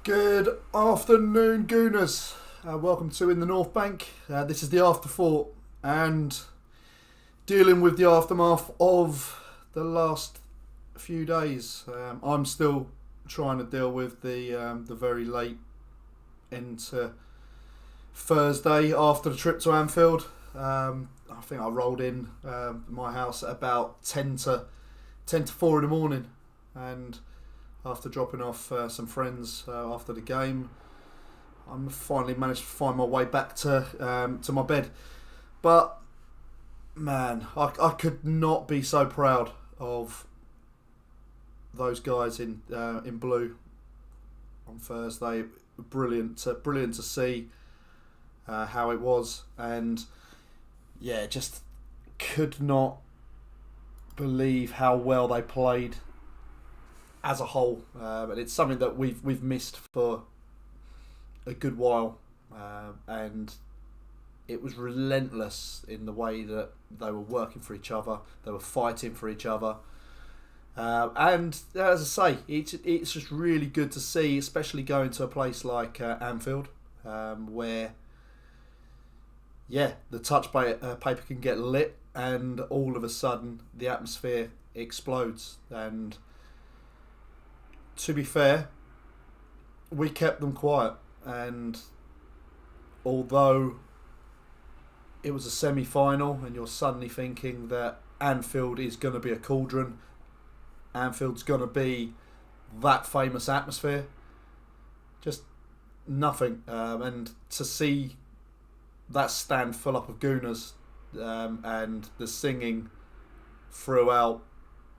Good afternoon, Gooners. Welcome to In the North Bank. This is the afterthought and dealing with the aftermath of the last few days. I'm still trying to deal with the very late into Thursday after the trip to Anfield. I think I rolled in my house at about 10 to 4 in the morning, and after dropping off some friends after the game, I finally managed to find my way back to my bed. But man, I could not be so proud of those guys in blue on Thursday. Brilliant to see how it was, and yeah, just could not believe how well they played as a whole, and it's something that we've missed for a good while, and it was relentless in the way that they were working for each other, they were fighting for each other, and as I say, it's just really good to see, especially going to a place like Anfield, where the touch paper can get lit, and all of a sudden the atmosphere explodes. And to be fair, we kept them quiet, and although it was a semi-final and you're suddenly thinking that Anfield is going to be a cauldron, Anfield's going to be that famous atmosphere, just nothing. And to see that stand full up of Gooners, and the singing throughout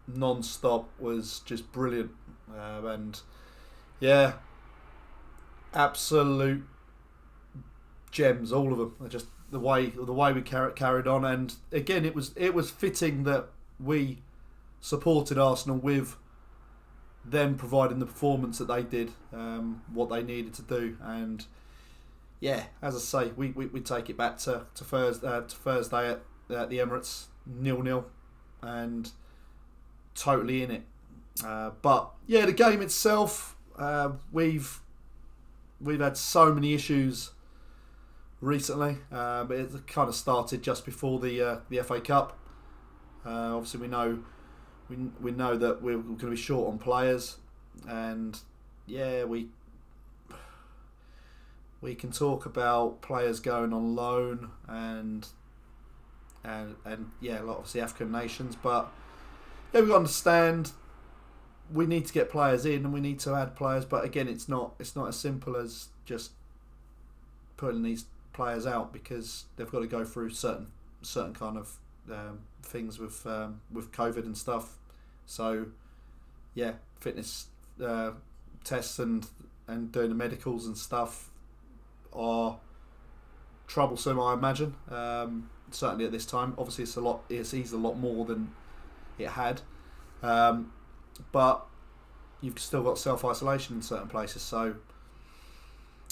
non-stop was just brilliant. And yeah, absolute gems, all of them. Just the way we carried on, and again, it was fitting that we supported Arsenal with them providing the performance that they did, what they needed to do. And yeah, as I say, we take it back to Thursday at the Emirates, 0-0, and totally in it. But yeah, the game itself, we've had so many issues recently. But it kind of started just before the FA Cup. Obviously, we know that we're going to be short on players, and yeah, we can talk about players going on loan and yeah, a lot of the African nations, but yeah, we understand we need to get players in and we need to add players, but again, it's not as simple as just putting these players out, because they've got to go through certain kind of things with COVID and stuff. So yeah, fitness tests and doing the medicals and stuff are troublesome, I imagine. Certainly at this time. Obviously, it's eased a lot more than it had, but you've still got self-isolation in certain places. So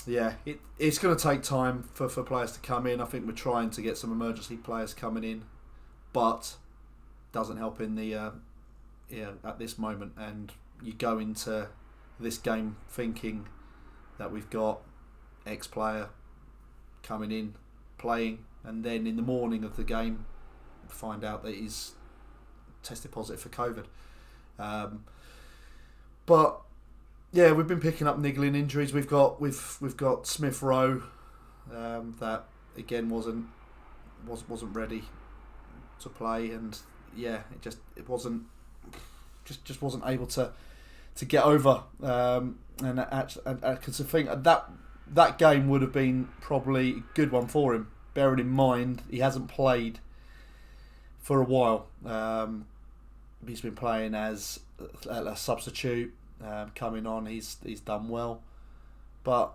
yeah, it's going to take time for players to come in. I think we're trying to get some emergency players coming in, but doesn't help in the at this moment. And you go into this game thinking that we've got X player coming in, playing, and then in the morning of the game find out that he's tested positive for COVID. But yeah, we've been picking up niggling injuries. We've got Smith Rowe, that again wasn't ready to play, and yeah, it wasn't able to get over. And because I think that game would have been probably a good one for him, bearing in mind he hasn't played for a while. He's been playing as a substitute, coming on. He's done well, but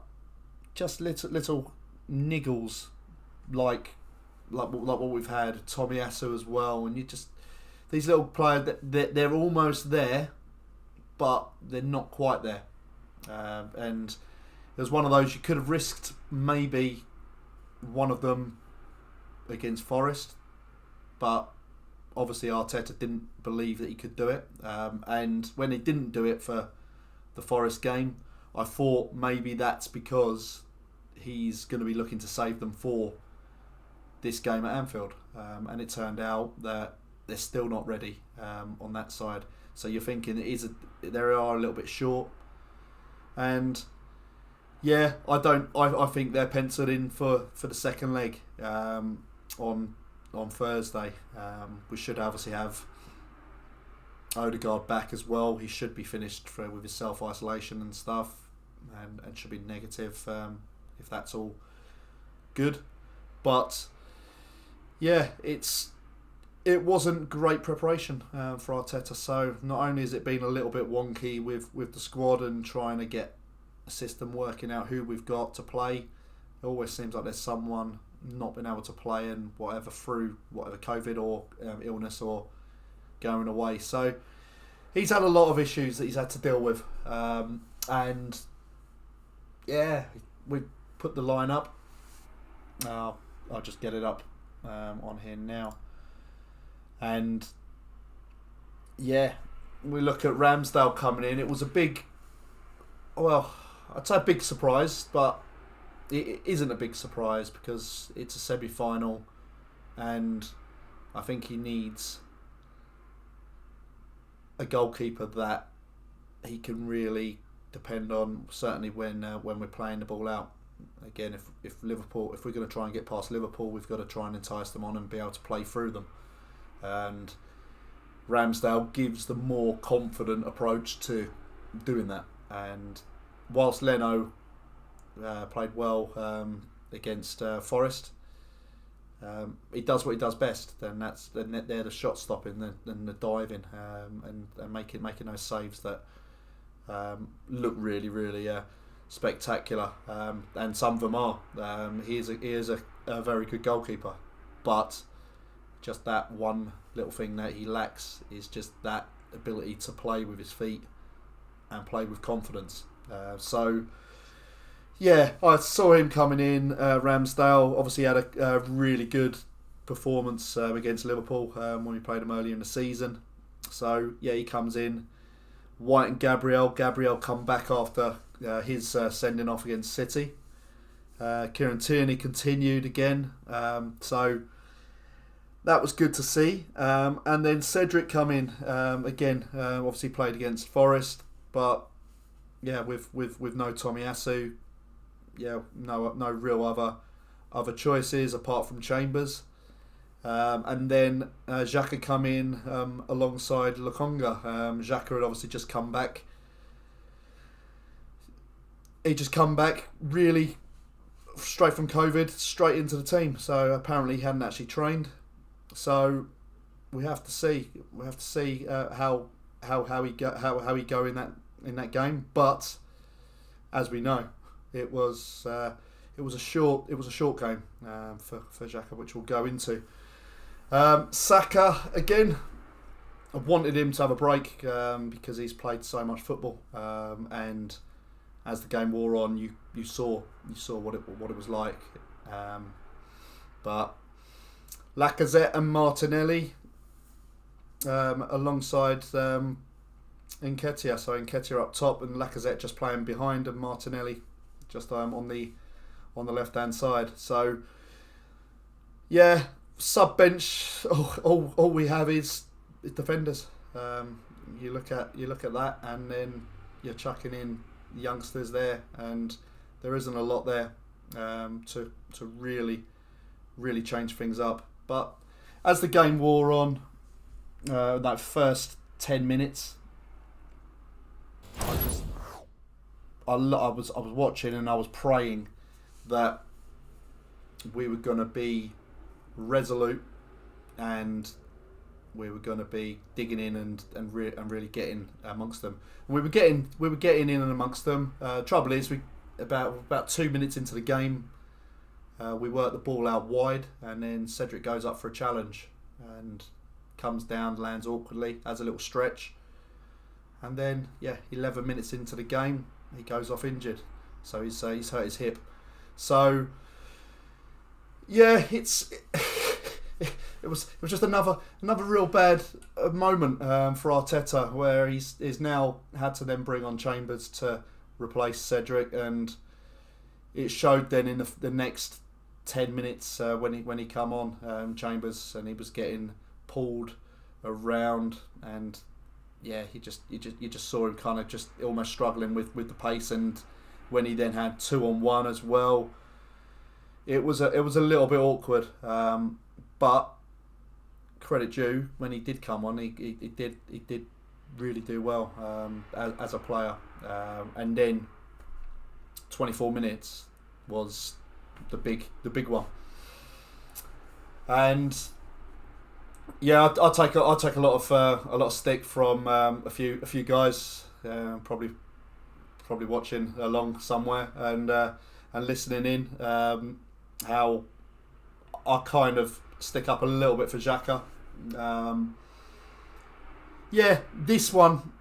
just little niggles like what we've had, Tommy Asu as well, and these little players that they're almost there, but they're not quite there. And it was one of those you could have risked maybe one of them against Forest, but obviously Arteta didn't believe that he could do it. And when he didn't do it for the Forest game, I thought maybe that's because he's going to be looking to save them for this game at Anfield, and it turned out that they're still not ready on that side. So you're thinking they are a little bit short, and yeah, I think they're penciled in for the second leg on Thursday. We should obviously have Odegaard back as well. He should be finished with his self-isolation and stuff, and should be negative if that's all good. But yeah, it wasn't great preparation for Arteta. So not only has it been a little bit wonky with the squad and trying to get a system working out who we've got to play, it always seems like there's someone not been able to play, and whatever through whatever COVID or illness or going away. So he's had a lot of issues that he's had to deal with, and yeah, we put the line up. I'll just get it up on here now, and yeah, we look at Ramsdale coming in. It was a big, well, I'd say a big surprise, but it isn't a big surprise because it's a semi-final, and I think he needs a goalkeeper that he can really depend on, certainly when we're playing the ball out. Again, if we're going to try and get past Liverpool, we've got to try and entice them on and be able to play through them. And Ramsdale gives the more confident approach to doing that. And whilst Leno played well against Forest, he does what he does best. Then they're the shot stopping, and the diving, and making those saves that look really, really spectacular. And some of them are. He is a very good goalkeeper, but just that one little thing that he lacks is just that ability to play with his feet and play with confidence. So yeah, I saw him coming in. Ramsdale obviously had a really good performance against Liverpool when we played him earlier in the season. So yeah, he comes in. White and Gabriel come back after his sending off against City. Kieran Tierney continued again. So that was good to see. And then Cedric come in again. Obviously played against Forest, but yeah, with no Tomiyasu. Yeah, no real other choices apart from Chambers. And then Xhaka come in alongside Lokonga. Xhaka had obviously just come back. He just come back really straight from COVID, straight into the team. So apparently he hadn't actually trained. So we have to see. How he go in that game. But as we know, it was a short game for Xhaka, which we'll go into. Saka again. I wanted him to have a break because he's played so much football, and as the game wore on, you saw what it was like. But Lacazette and Martinelli alongside Nketiah. So Nketiah up top and Lacazette just playing behind, and Martinelli just on the left hand side. So yeah, sub bench. All we have is defenders. You look at that, and then you're chucking in youngsters there, and there isn't a lot there to really change things up. But as the game wore on, that first 10 minutes, I was watching and I was praying that we were going to be resolute and we were going to be digging in and really getting amongst them. And we were getting in and amongst them. Trouble is, we about 2 minutes into the game, we worked the ball out wide, and then Cedric goes up for a challenge and comes down, lands awkwardly, has a little stretch, and then 11 minutes into the game, he goes off injured. So he's hurt his hip. So yeah, it was just another real bad moment for Arteta, where he's now had to then bring on Chambers to replaced Cedric, and it showed then in the next 10 minutes when he come on, Chambers, and he was getting pulled around, and yeah, you just saw him kind of just almost struggling with the pace, and when he then had 2-on-1 as well, it was a little bit awkward. But credit due, when he did come on, he did really do well as a player, and then 24 minutes was the big one, and yeah, I take a lot of stick from a few guys, probably watching along somewhere and listening in, how I kind of stick up a little bit for Xhaka. Yeah, this one,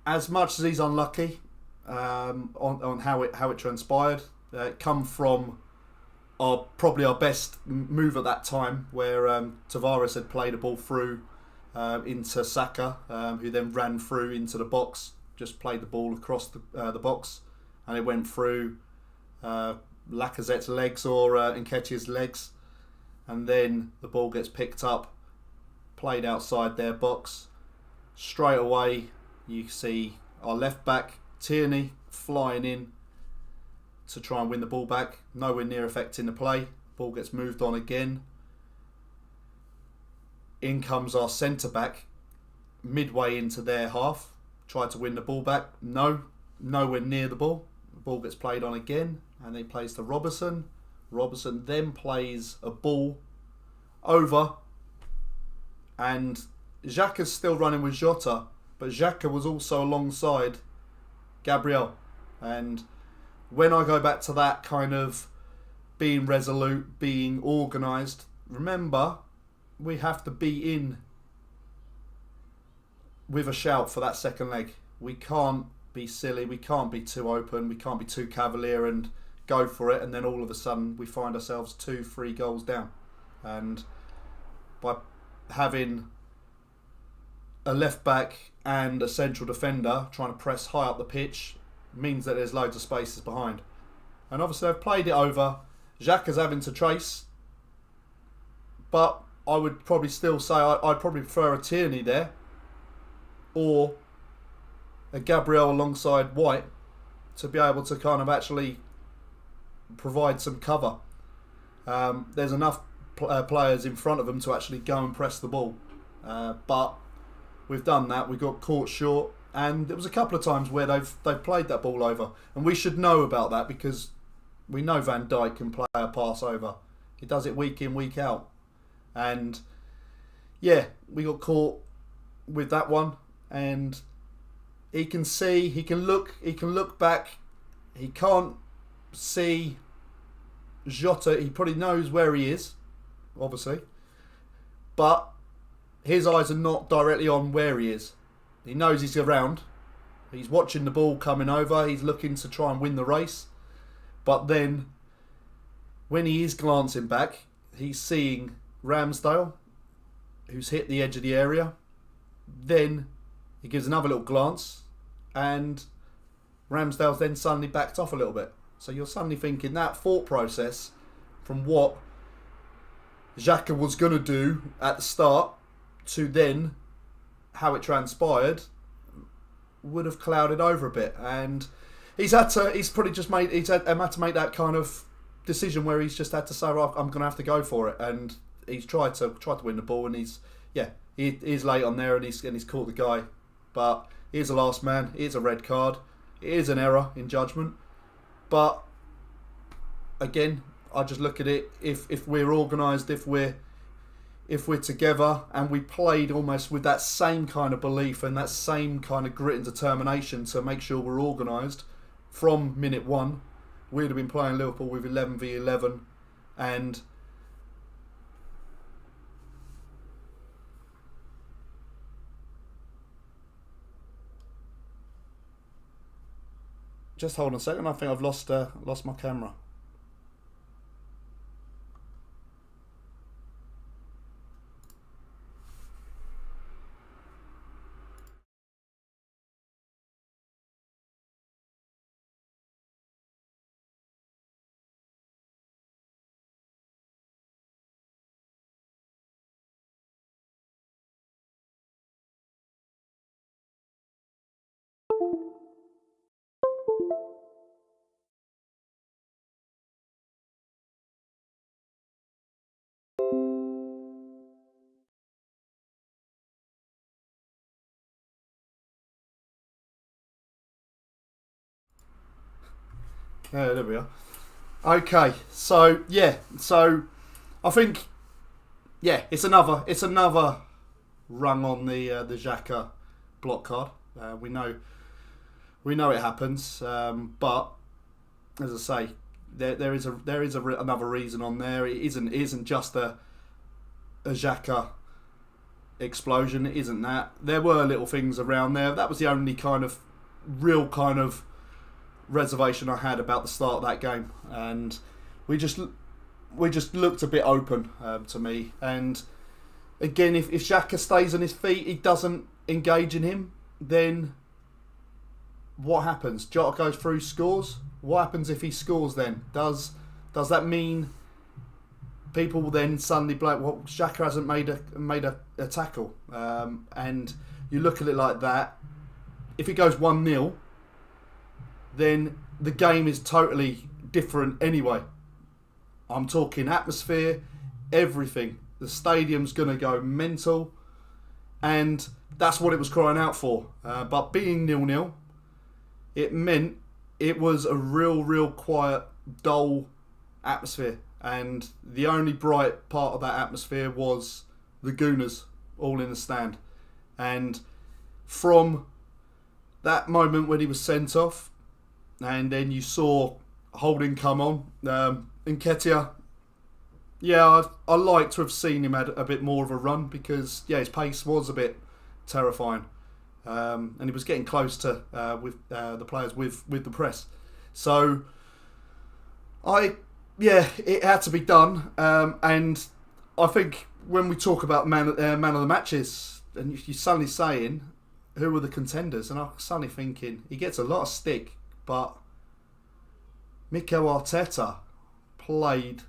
as much as he's unlucky on how it transpired, come from probably our best move at that time, where Tavares had played a ball through into Saka, who then ran through into the box, just played the ball across the box, and it went through Lacazette's legs or Nketiah's legs, and then the ball gets picked up, played outside their box. Straight away, you see our left back Tierney flying in to try and win the ball back, nowhere near affecting the play. Ball gets moved on again. In comes our centre back, midway into their half, tried to win the ball back. Nowhere near the ball. The ball gets played on again, and he plays to Robertson. Robertson then plays a ball over, and Xhaka's still running with Jota, but Xhaka was also alongside Gabriel. And when I go back to that kind of being resolute, being organised, remember, we have to be in with a shout for that second leg. We can't be silly, we can't be too open, we can't be too cavalier and go for it, and then all of a sudden we find ourselves 2-3 goals down. And by having a left back and a central defender trying to press high up the pitch means that there's loads of spaces behind. And obviously they've played it over. Xhaka's having to trace, but I would probably still say I'd probably prefer a Tierney there, or a Gabriel alongside White, to be able to kind of actually provide some cover. There's enough players in front of them to actually go and press the ball, but we've done that. We got caught short, and there was a couple of times where they've played that ball over, and we should know about that, because we know Van Dijk can play a pass over. He does it week in, week out, and yeah, we got caught with that one. And he can see, he can look back. He can't see Jota. He probably knows where he is, obviously, but his eyes are not directly on where he is. He knows he's around. He's watching the ball coming over. He's looking to try and win the race. But then, when he is glancing back, he's seeing Ramsdale, who's hit the edge of the area. Then he gives another little glance, and Ramsdale's then suddenly backed off a little bit. So you're suddenly thinking that thought process from what Xhaka was going to do at the start to then how it transpired would have clouded over a bit. And he's had to make that kind of decision where he's just had to say, right, I'm going to have to go for it. And he's tried to win the ball, and he is late on there, and he's caught the guy. But he's the last man. It is a red card. It is an error in judgment. But again, I just look at it. If we're organised, if we're together, and we played almost with that same kind of belief and that same kind of grit and determination to make sure we're organised from minute one, we'd have been playing Liverpool with 11v11, and just hold on a second. I think I've lost my camera. Yeah, there we are. Okay, so I think it's another rung on the Xhaka block card. We know it happens, but as I say, there is another reason on there. It isn't just a Xhaka explosion. It isn't that. There were little things around there. That was the only real reservation I had about the start of that game, and we just looked a bit open to me. And again, if Xhaka stays on his feet, he doesn't engage in him, then what happens? Jota goes through, scores. What happens if he scores then? Does that mean people will then suddenly blame, well, Xhaka hasn't made a tackle? And you look at it like that. If it goes 1-0, then the game is totally different anyway. I'm talking atmosphere, everything. The stadium's going to go mental, and that's what it was crying out for. But being 0-0, it meant it was a real quiet, dull atmosphere. And the only bright part of that atmosphere was the Gooners all in the stand. And from that moment when he was sent off, and then you saw Holding come on, Nketiah, I like to have seen him had a bit more of a run, because his pace was a bit terrifying, and he was getting close to with the players with the press. So it had to be done, and I think when we talk about man of the matches, and you're suddenly saying who are the contenders, and I'm suddenly thinking he gets a lot of stick, but Mikel Arteta played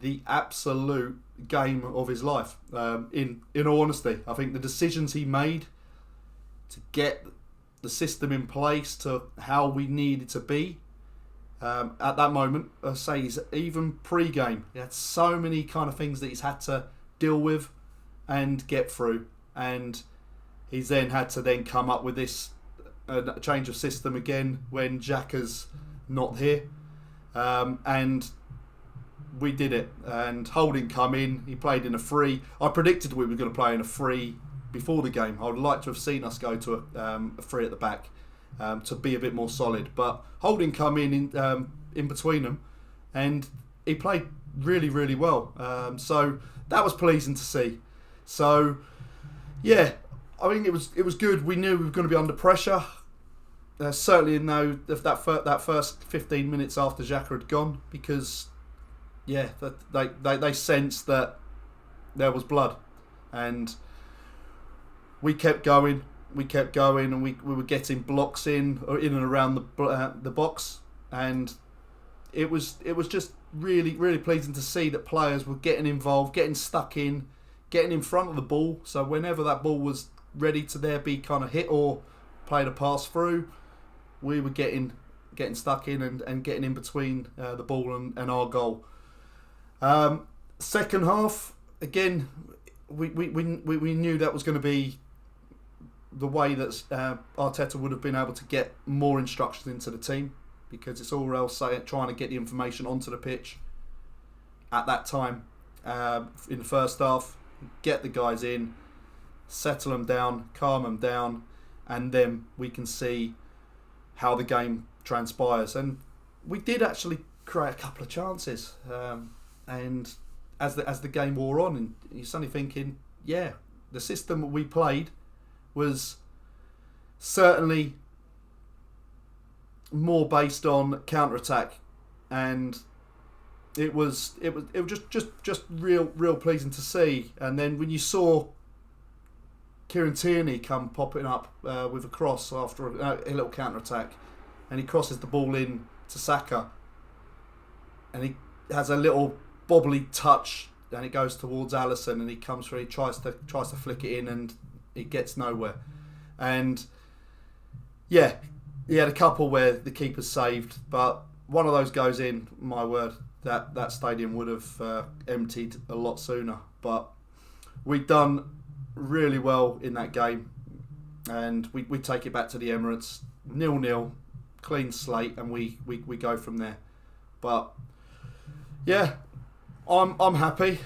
the absolute game of his life. In all honesty, I think the decisions he made to get the system in place to how we needed to be at that moment, I say even pre-game, he had so many kind of things that he's had to deal with and get through, and he's then had to then come up with this change of system again when Xhaka's not here, and we did it. And Holding come in, he played in a free. I predicted we were going to play in a free before the game. I would like to have seen us go to a free at the back to be a bit more solid, but Holding come in between them, and he played really well, so that was pleasing to see. So I think it was good. We knew we were going to be under pressure, certainly in that first 15 minutes after Xhaka had gone, because they sensed that there was blood, and we kept going, and we were getting blocks in and around the box, and it was just really pleasing to see that players were getting involved, getting stuck in, getting in front of the ball. So whenever that ball was ready to be kind of hit or played a pass through, we were getting stuck in and getting in between the ball and our goal. Second half, again, we knew that was going to be the way that Arteta would have been able to get more instructions into the team, because it's all else trying to get the information onto the pitch at that time in the first half, get the guys in, settle them down, calm them down, and then we can see how the game transpires. And we did actually create a couple of chances, and as the game wore on, and you're suddenly thinking, the system we played was certainly more based on counter-attack, and it was just real pleasing to see. And then when you saw Kieran Tierney come popping up with a cross after a little counter-attack, and he crosses the ball in to Saka, and he has a little bobbly touch, and it goes towards Alisson, and he comes through, he tries to flick it in, and it gets nowhere. And he had a couple where the keeper saved, but one of those goes in, my word, that stadium would have emptied a lot sooner. But we'd done really well in that game, and we take it back to the Emirates, 0-0, clean slate, and we go from there. But yeah, I'm happy.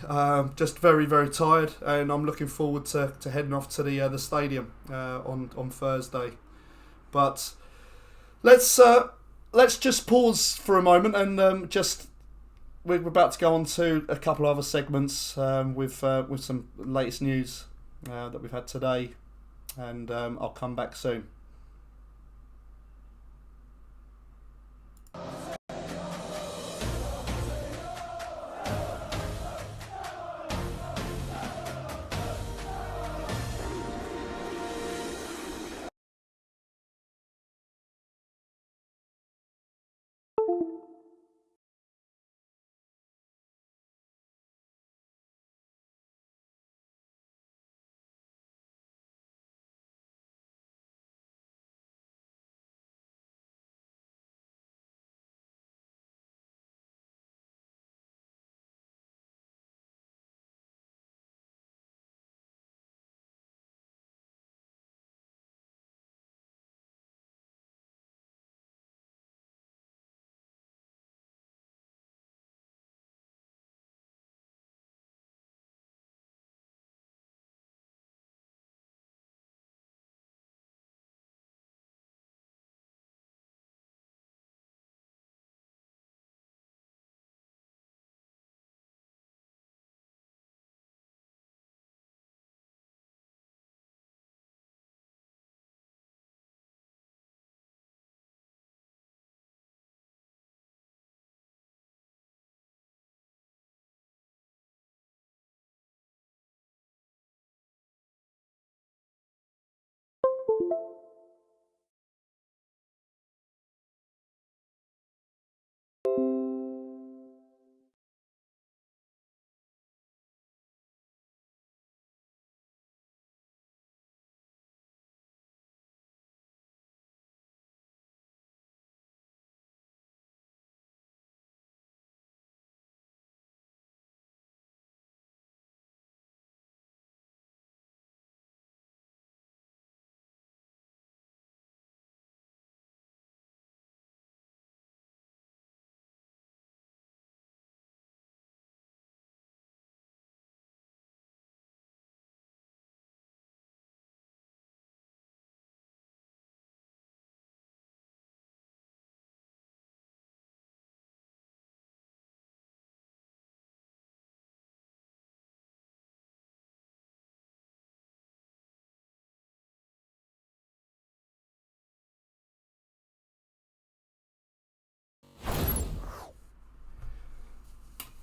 Just very, very tired, and I'm looking forward to heading off to the stadium on Thursday. But let's just pause for a moment and we're about to go on to a couple of other segments with some latest news that we've had today, and I'll come back soon.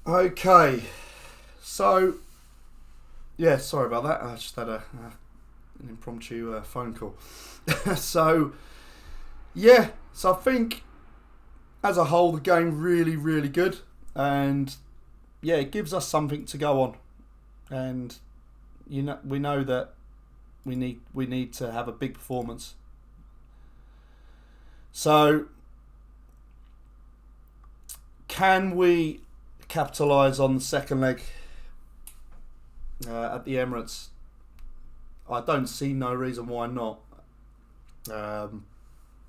Okay, so yeah, sorry about that. I just had an impromptu phone call. So yeah, so I think as a whole the game really, really good, and yeah, it gives us something to go on, and we know that we need to have a big performance. So can we capitalise on the second leg at the Emirates? I don't see no reason why not.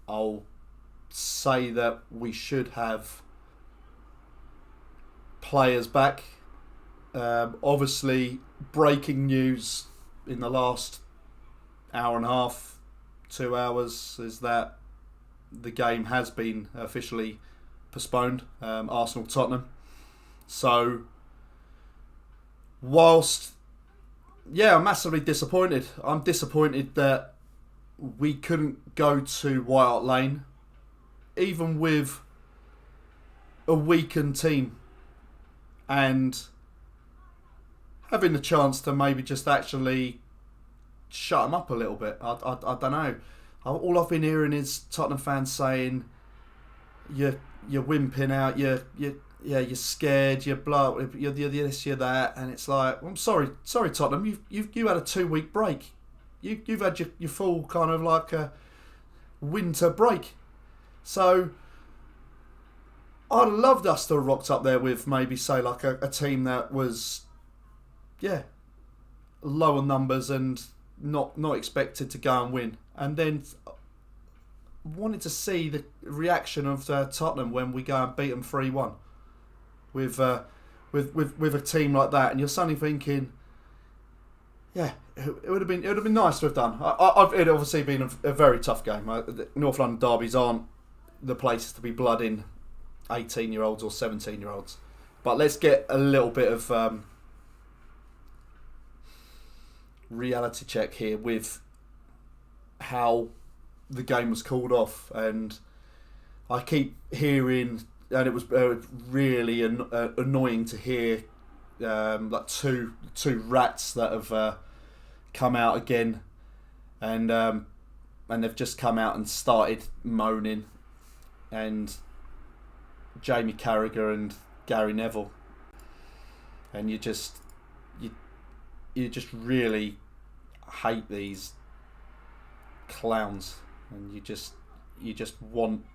I'll say that we should have players back. Obviously, breaking news in the last hour and a half, 2 hours, is that the game has been officially postponed. Arsenal-Tottenham. So, whilst, yeah, I'm massively disappointed. I'm disappointed that we couldn't go to White Hart Lane, even with a weakened team, and having the chance to maybe just actually shut them up a little bit. I don't know. All I've been hearing is Tottenham fans saying, you're wimping out, you're scared, you're blah, you're this, you're that, and it's like, I'm sorry Tottenham, you had a 2-week break, you've had your full kind of like a winter break, so I'd have loved us to have rocked up there with maybe say like a team that was, yeah, lower numbers and not expected to go and win, and then wanted to see the reaction of Tottenham when we go and beat them 3-1 with a team like that, and you're suddenly thinking, yeah, it would have been nice to have done. It'd obviously been a very tough game. North London derbies aren't the places to be blooding 18-year-olds or 17-year-olds, but let's get a little bit of reality check here with how the game was called off. And I keep hearing, and it was really annoying to hear, like two rats that have come out again, and they've just come out and started moaning, and Jamie Carragher and Gary Neville, and you just really hate these clowns, and you just want